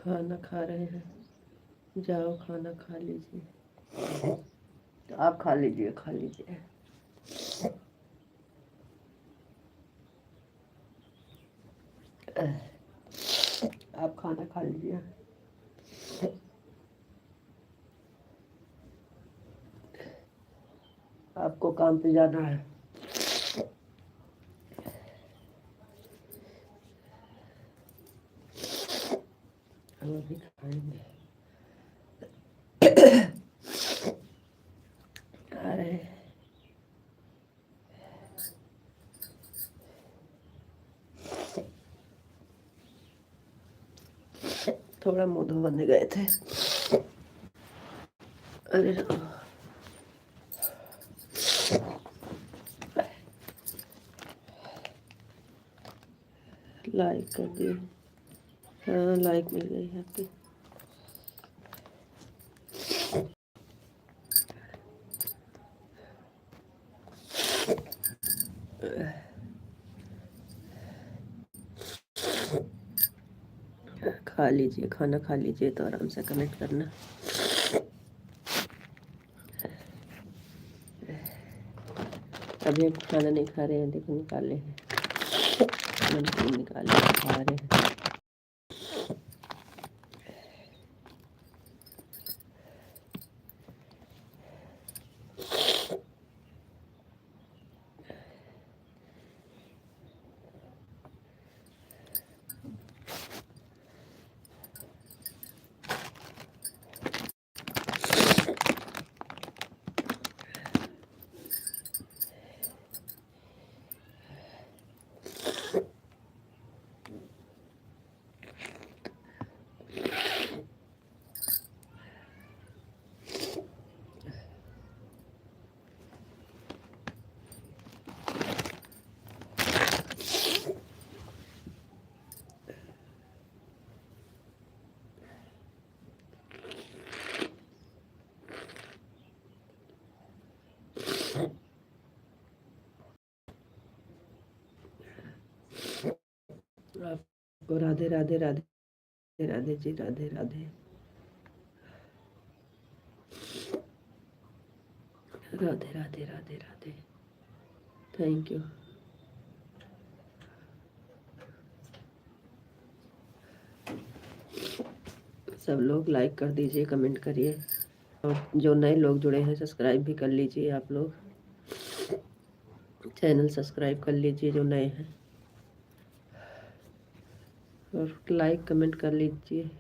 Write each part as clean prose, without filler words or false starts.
खाना खा रहे हैं। जाओ खाना खा लीजिए। आप खा लीजिए, खा लीजिए। आप खाना खा लीजिए। आपको काम पे जाना है। हम अभी खाएंगे। आ रहे हैं। थोड़ा मुंह धोने गए थे। अरे लाइक कर दिए। हाँ, लाइक मिल गई है आपकी। खा लीजिए, खाना खा लीजिए तो आराम से कमेंट करना। अभी हम खाना नहीं खा रहे हैं, देखो निकाले हैं, नमकीन निकाले खा रहे हैं। आपको राधे राधे राधे राधे जी, राधे राधे राधे राधे राधे राधे। Thank you. सब लोग लाइक कर दीजिए, कमेंट करिए, और जो नए लोग जुड़े हैं सब्सक्राइब भी कर लीजिए। आप लोग चैनल सब्सक्राइब कर लीजिए जो नए हैं, और लाइक कमेंट कर लीजिए।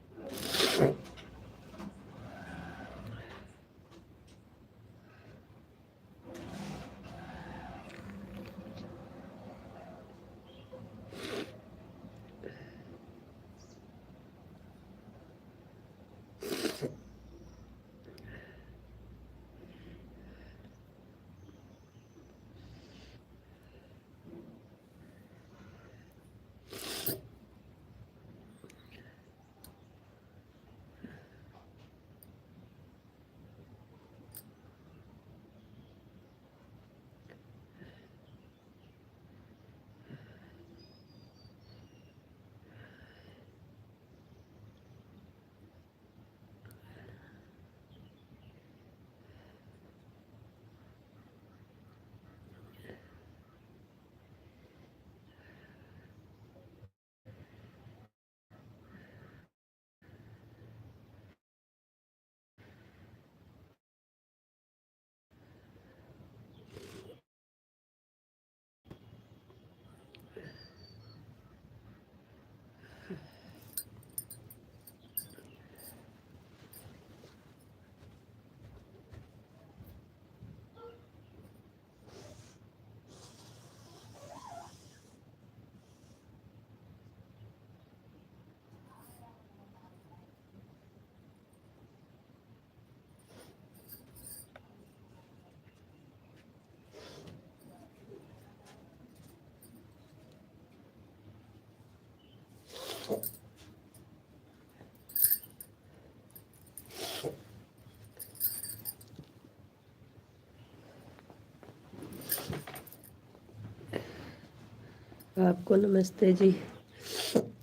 आपको नमस्ते जी,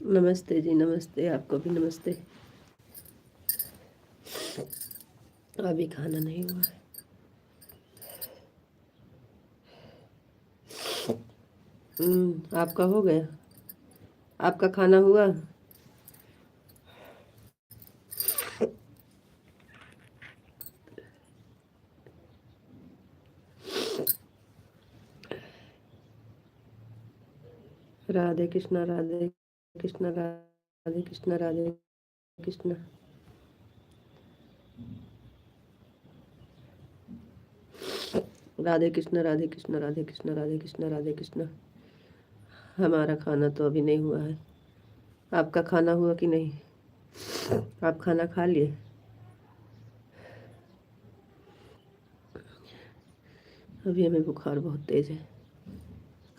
नमस्ते जी, नमस्ते। आपको भी नमस्ते। अभी खाना नहीं हुआ है। आपका हो गया? आपका खाना हुआ? राधे कृष्णा, राधे कृष्णा, राधे कृष्णा, राधे कृष्णा। राधे कृष्णा, राधे कृष्णा, राधे कृष्णा, राधे कृष्णा, राधे कृष्णा। हमारा खाना तो अभी नहीं हुआ है। आपका खाना हुआ कि नहीं? आप खाना खा लिए? अभी हमें बुखार बहुत तेज है,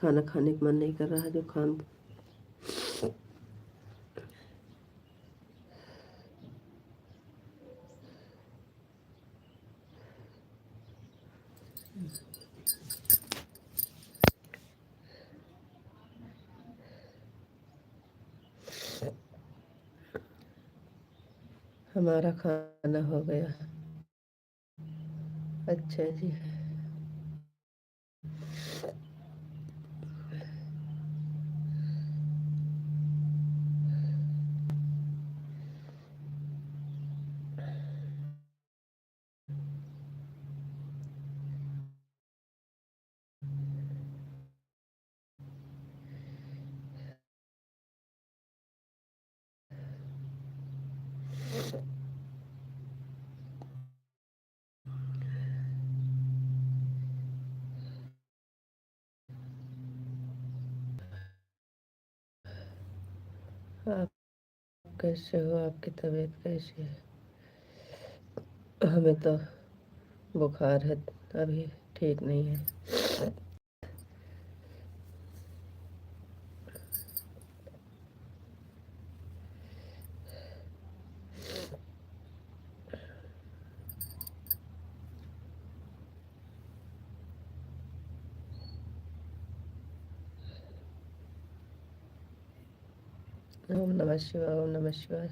खाना खाने का मन नहीं कर रहा है। जो खान हमारा खाना हो गया। अच्छा जी। आप कैसे हो? आपकी तबीयत कैसी है? हमें तो बुखार है, अभी ठीक नहीं है। ओम नमः शिवाय, ओम नमः शिवाय,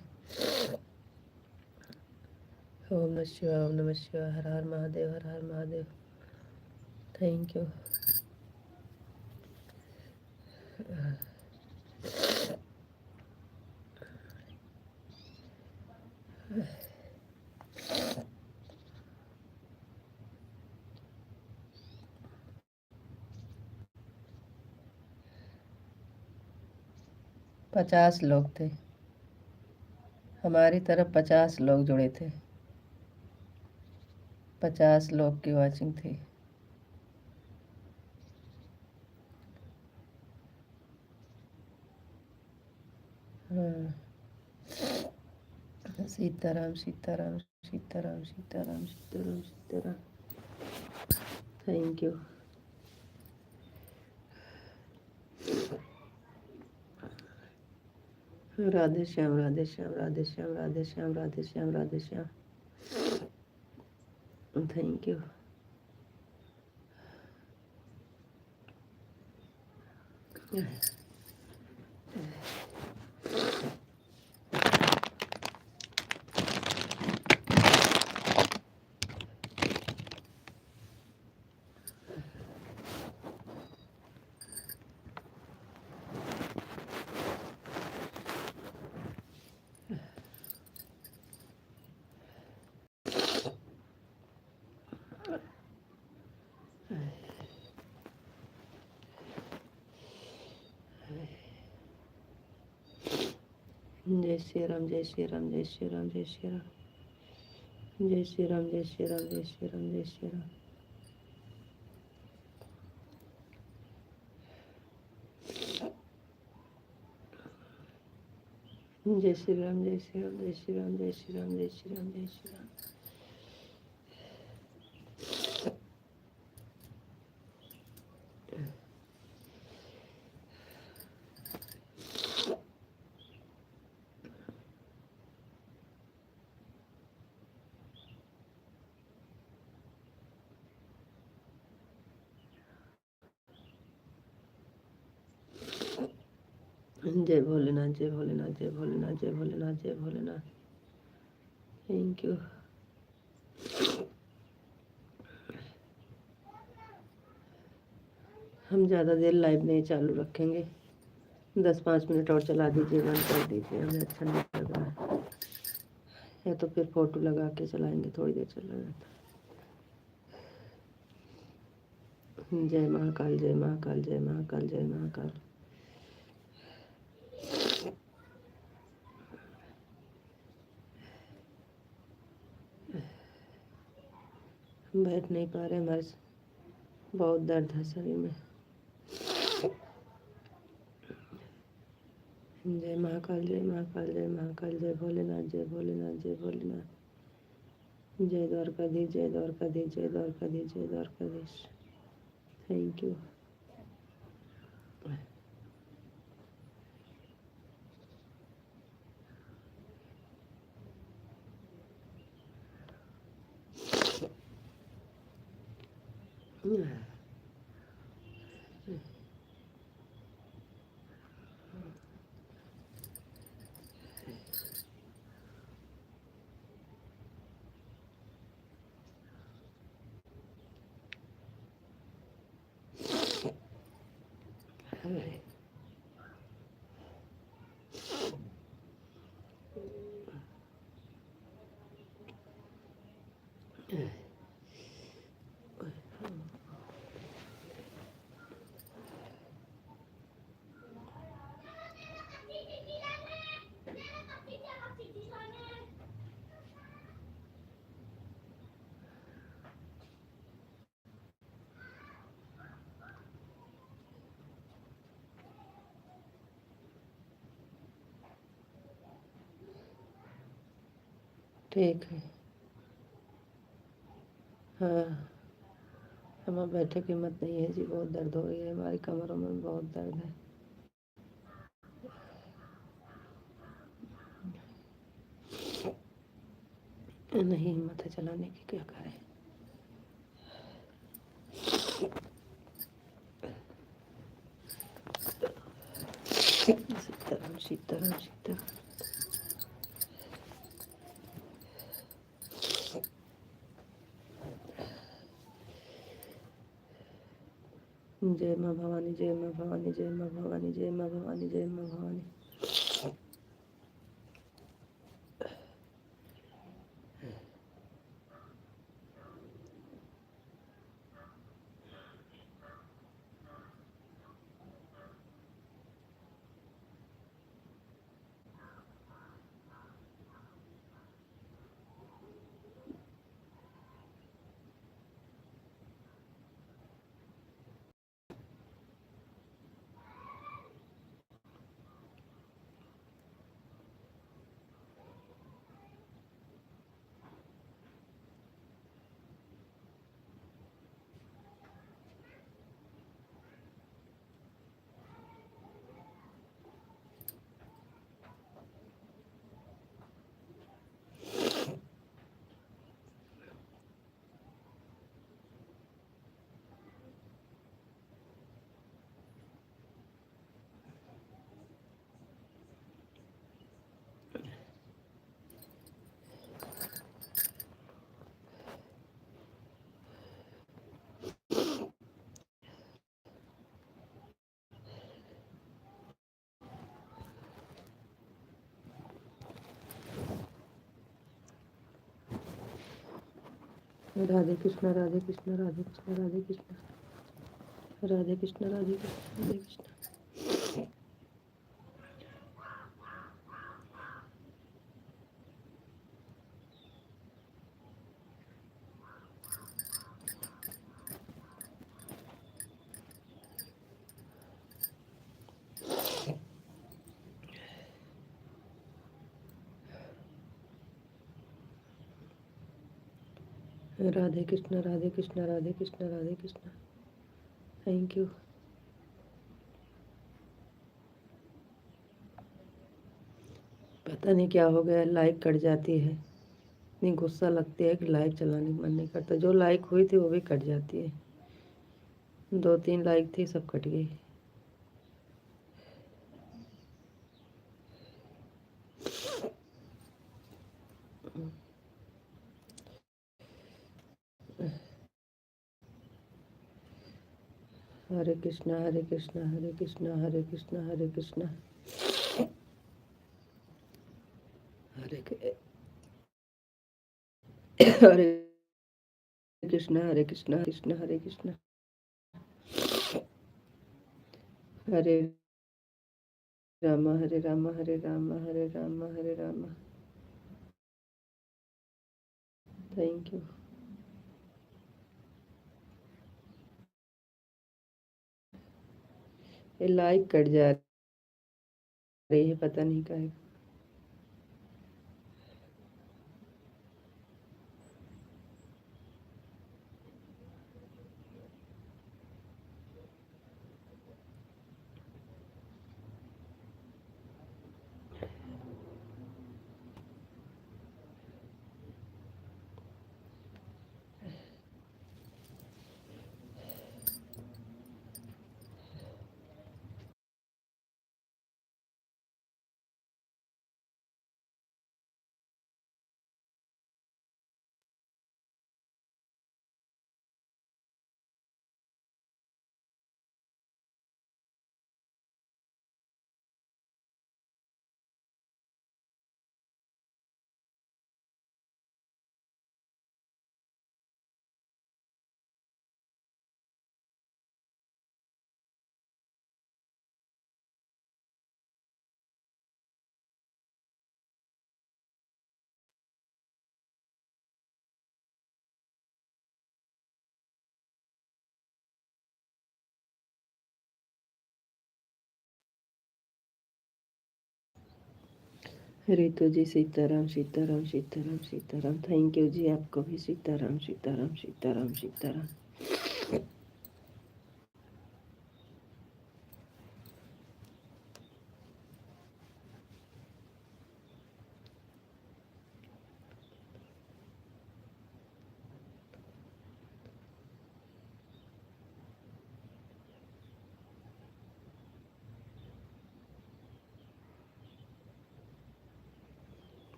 ओम नमः शिवाय, ओम नमः शिवाय। हर हर महादेव, हर हर महादेव। Thank you. पचास लोग थे हमारी तरफ, 50 लोग जुड़े थे। 50 लोग की वॉचिंग थी। हाँ। Sitaram, Sitaram, Sitaram, Sitaram, Sitaram, Sitaram. Thank you. Radhe Shyam, Radhe Shyam, Radhe Shyam, Radhe Shyam, Radhe Shyam, Radhe Shyam. Thank you. जय श्री राम, जय श्री राम, जय श्री राम, जय श्री राम, जय श्री राम, जय श्री राम, जय श्री राम, जय श्री राम। जय श्री राम, जय श्री राम, जय श्री राम, जय श्री राम, जय श्री राम, जय श्री राम। जय भोलेनाथ, जय भोलेनाथ, जय भोलेनाथ, जय भोलेनाथ, जय भोलेनाथ। Thank you. हम ज़्यादा देर लाइव नहीं चालू रखेंगे, 10-5 मिनट और चला दीजिए, बंद कर दीजिए, हमें अच्छा नहीं लग रहा है। या तो फिर फ़ोटो लगा के चलाएंगे, थोड़ी देर चला जाता। जय महाकाल, जय महाकाल, जय महाकाल, जय महाकाल। हम बैठ नहीं पा रहे, हमारे बहुत दर्द है शरीर में। जय महाकाल, जय महाकाल, जय महाकाल, जय भोलेनाथ, जय भोलेनाथ, जय भोलेनाथ। जय द्वारकाधीश, जय द्वारकाधीश, जय द्वारकाधीश, जय द्वारकाधीश। Thank you. ठीक है। हाँ, हमें बैठे की हिम्मत नहीं है जी, बहुत दर्द हो रही है, हमारी कमरों में बहुत दर्द है। नहीं हिम्मत है चलाने की, क्या करें। सीताराम, सीताराम, सीताराम। जय माँ भवानी, जय माँ भवानी, जय माँ भवानी, जय माँ भवानी, जय माँ भवानी। राधे कृष्ण, राधे कृष्ण, राधे कृष्ण, राधे कृष्ण, राधे कृष्ण, राधे कृष्ण, राधे कृष्ण। राधे कृष्ण, राधे कृष्ण, राधे कृष्ण, राधे कृष्ण। Thank you. पता नहीं क्या हो गया, लाइक कट जाती है, इतनी गुस्सा लगती है कि लाइक चलाने का मन नहीं करता। जो लाइक हुई थी वो भी कट जाती है, 2-3 लाइक थी, सब कट गई। हरे कृष्णा हरे कृष्णा हरे कृष्णा हरे कृष्णा हरे कृष्णा हरे हरे कृष्णा हरे कृष्णा कृष्णा हरे कृष्णा हरे राम हरे राम हरे राम हरे राम हरे राम। Thank you. ये लाइक कट जा रही है, पता नहीं क्या है। रितु जी सीताराम सीताराम सीताराम सीताराम। थैंक यू जी, आपको भी सीताराम सीताराम सीताराम सीताराम।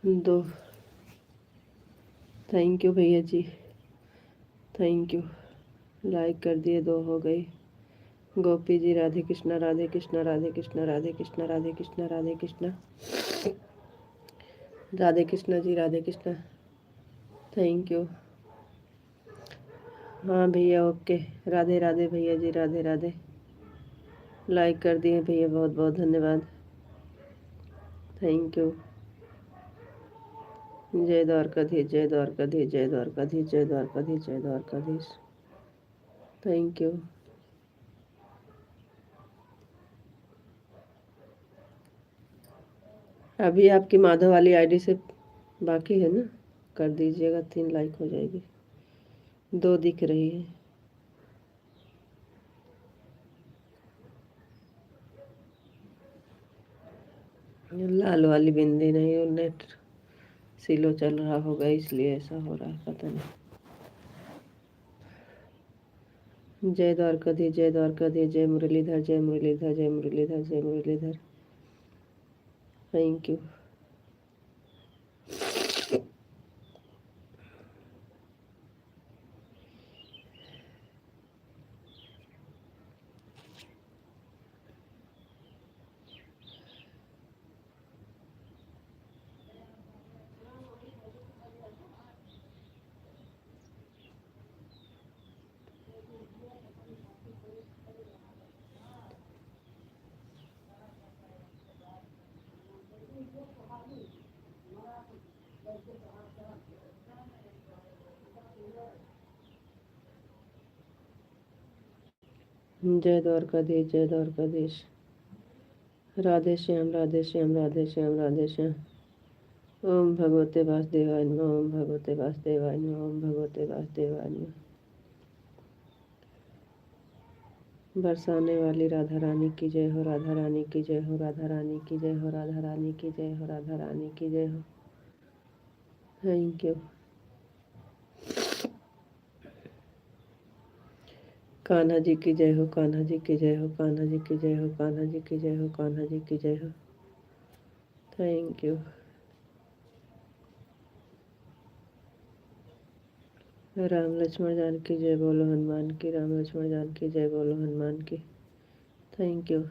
दो। थैंक यू भैया जी, थैंक यू। लाइक कर दिए, 2 हो गई। गोपी जी राधे कृष्णा राधे कृष्णा राधे कृष्णा राधे कृष्णा राधे कृष्णा राधे कृष्णा राधे कृष्णा जी राधे कृष्णा। Thank you. हाँ भैया, ओके। राधे राधे भैया जी, राधे राधे। लाइक कर दिए भैया, बहुत बहुत धन्यवाद। Thank you. जय द्वारकाधीश जय द्वारकाधीश जय द्वारकाधीश जय द्वारकाधीश जय द्वारकाधीश। Thank you. अभी आपकी माधव वाली आईडी से बाकी है ना, कर दीजिएगा, 3 लाइक हो जाएगी। 2 दिख रही है। लाल वाली बिंदी नहीं, वो नेट स्लो चल रहा होगा इसलिए ऐसा हो रहा है, पता नहीं। जय द्वारकाधीश जय द्वारकाधीश जय मुरलीधर जय मुरलीधर जय मुरलीधर जय मुरलीधर। Thank you. जय द्वारकाधीश जय द्वारकाधीश। राधे श्याम राधे श्याम राधे श्याम राधे श्याम। ओम भगवते वासुदेवाय नमः ओम भगवते वासुदेवाय नमः ओम भगवते वासुदेवाय नमः। बरसाने वाली राधा रानी की जय हो, राधा रानी की जय हो, राधा रानी की जय हो, राधा रानी की जय हो, राधा रानी की जय हो। Thank you. कान्हा जी की जय हो, कान्हा जी की जय हो, कान्हा जी की जय हो, कान्हा जी की जय हो, कान्हा जी की जय हो। Thank you. राम लक्ष्मण जानकी जय बोलो हनुमान की। राम लक्ष्मण जानकी जय बोलो हनुमान की। Thank you.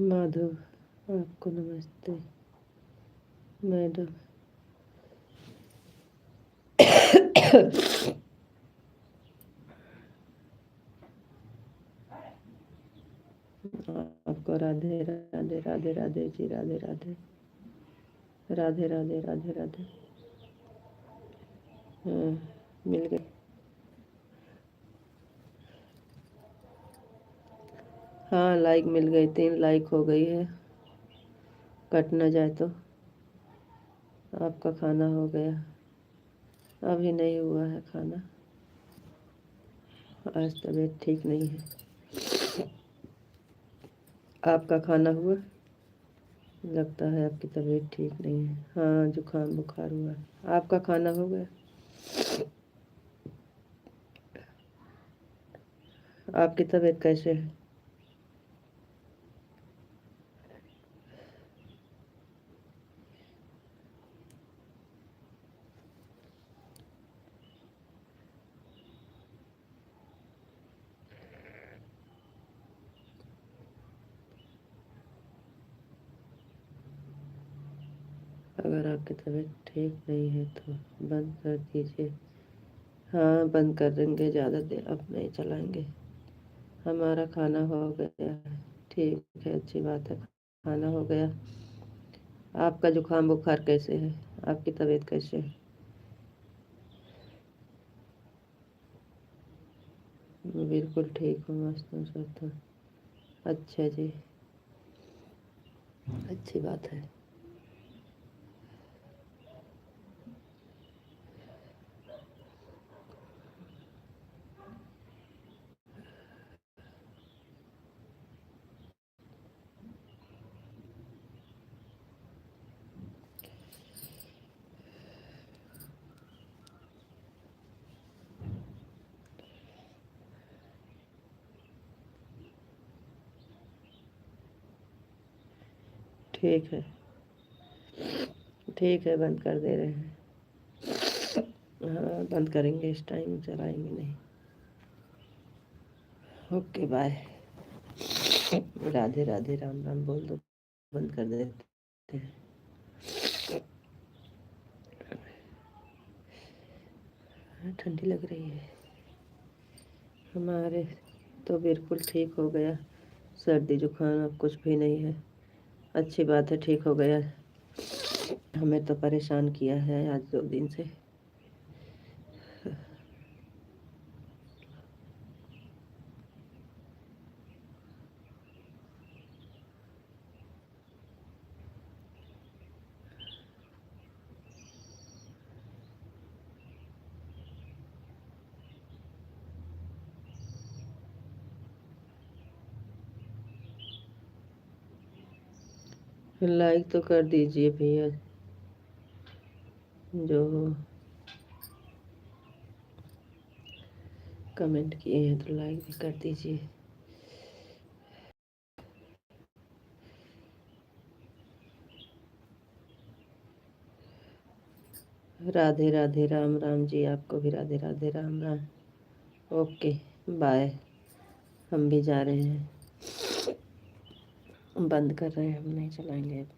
माधव आपको नमस्ते मैडम। आपको राधे राधे राधे राधे जी। राधे राधे राधे राधे राधे राधे। हाँ, मिल गए। हाँ लाइक मिल गई, 3 लाइक हो गई है। कट ना जाए तो। आपका खाना हो गया? अभी नहीं हुआ है खाना, आज तबीयत ठीक नहीं है। आपका खाना हुआ? लगता है आपकी तबीयत ठीक नहीं है। हाँ जुकाम बुखार हुआ है। आपका खाना हो गया? आपकी तबीयत कैसे है? अगर आपकी तबीयत ठीक नहीं है तो बंद कर दीजिए। हाँ बंद कर देंगे, ज़्यादा देर अब नहीं चलाएंगे। हमारा खाना हो गया है। ठीक है, अच्छी बात है, खाना हो गया। आपका जुकाम बुखार कैसे है? आपकी तबीयत कैसे है? बिल्कुल ठीक हूँ, मस्त हूँ, स्वस्थ हूँ। अच्छा जी, अच्छी बात है। ठीक है, ठीक है, बंद कर दे रहे हैं। हाँ बंद करेंगे, इस टाइम चलाएंगे नहीं। Okay bye. राधे राधे राम राम बोल दो, बंद कर देते हैं। ठंडी लग रही है। हमारे तो बिल्कुल ठीक हो गया, सर्दी जुकाम अब कुछ भी नहीं है। अच्छी बात है, ठीक हो गया। हमें तो परेशान किया है आज 2 दिन से। लाइक तो कर दीजिए भैया, जो कमेंट किए हैं तो लाइक भी कर दीजिए। राधे राधे, राम राम जी, आपको भी राधे राधे, राम राम। Okay, bye. हम भी जा रहे हैं, बंद कर रहे हैं, हम नहीं चलाएंगे।